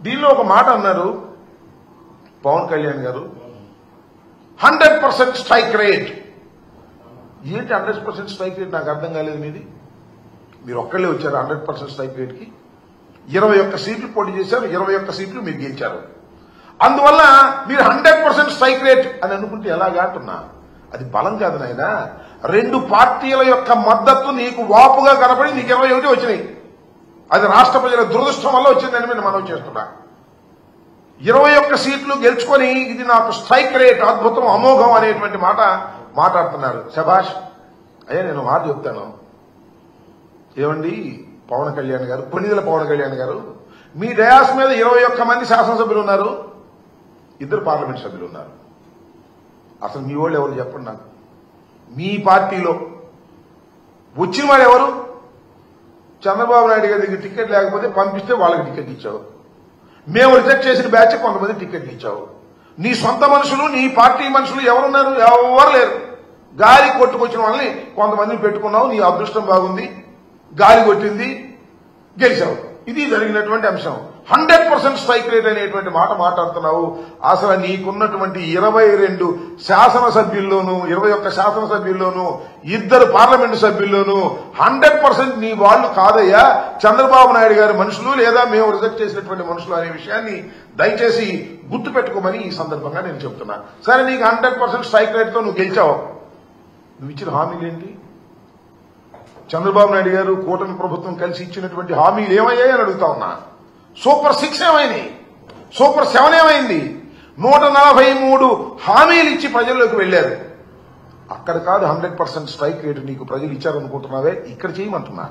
దీనిలో ఒక మాట అన్నారు పవన్ కళ్యాణ్ గారు, 100% స్ట్రైక్ రేట్. ఏంటి 100% స్ట్రైక్ రేట్? నాకు అర్థం కాలేదు. మీరు ఒక్కళ్ళే వచ్చారు 100% స్ట్రైక్ రేట్ కి. 21 సీట్లు పోటీ చేశారు, 21 సీట్లు మీరు గెలిచారు. అందువల్ల మీరు 100% స్ట్రైక్ రేట్ అని అనుకుంటే ఎలాగా అంటున్నా? అది బలం కాదు నాయన. 2 పార్టీల యొక్క మద్దతు నీకు వాపుగా కనపడి నీకు 21 వచ్చినాయి. అది రాష్ట్ర ప్రజల దురదృష్టం వల్ల వచ్చిందని నేను మనవి చేస్తున్నా. 21 సీట్లు గెలుచుకొని ఇది నాకు స్ట్రైక్ రేట్, అద్భుతం, అమోఘం అనేటువంటి మాట మాట్లాడుతున్నారు. శభాష్ అయ్యా. నేను మాట చెప్తాను. ఏమండి పవన్ కళ్యాణ్ గారు, కొన్నిదల పవన్ కళ్యాణ్ గారు, మీ డయాస్ మీద 21 మంది శాసనసభ్యులు ఉన్నారు, 2 పార్లమెంట్ సభ్యులు ఉన్నారు. అసలు మీ వాళ్ళు ఎవరు చెప్పండి నాకు. మీ పార్టీలో వచ్చిన వాడు ఎవరు? చంద్రబాబు నాయుడు గారి దగ్గర టికెట్ లేకపోతే పంపిస్తే వాళ్ళకి టికెట్ ఇచ్చావు. మేము రిజెక్ట్ చేసిన బ్యాచ్ కొంతమంది టికెట్ ఇచ్చావు. నీ సొంత మనుషులు, నీ పార్టీ మనుషులు ఎవరున్నారు? ఎవరు లేరు. గాలి కొట్టుకొచ్చిన వాళ్ళని కొంతమందిని పెట్టుకున్నావు. నీ అదృష్టం బాగుంది, గాలి కొట్టింది, గెలిచావు. ఇది జరిగినటువంటి అంశం. 100% స్ట్రైక్ రేట్ అనేటువంటి మాట మాట్లాడుతున్నావు. అసలు నీకున్నటువంటి 22 శాసనసభ్యుల్లోనూ, 21 శాసనసభ్యుల్లోనూ, 2 పార్లమెంటు సభ్యుల్లోనూ 100% నీ వాళ్ళు కాదయ్యా, చంద్రబాబు నాయుడు గారి మనుషులు లేదా మేము రిజెక్ట్ చేసినటువంటి మనుషులు అనే విషయాన్ని దయచేసి గుర్తు పెట్టుకోమని ఈ సందర్భంగా నేను చెప్తున్నా. సరే, నీకు 100% స్ట్రైక్ రేట్ తో నువ్వు గెలిచావు. నువ్వు ఇచ్చిన హామీలేంటి? చంద్రబాబు నాయుడు గారు కూటమి ప్రభుత్వం కలిసి ఇచ్చినటువంటి హామీలు ఏమయ్యాయి అని అడుగుతా ఉన్నా. సూపర్ 6 ఏమైంది? సూపర్ 7 ఏమైంది? 143 హామీలు ఇచ్చి ప్రజల్లోకి వెళ్లారు. అక్కడ కాదు 100% స్ట్రైక్ రేటు నీకు ప్రజలు ఇచ్చారనుకుంటున్నావే, ఇక్కడ చేయమంటున్నా.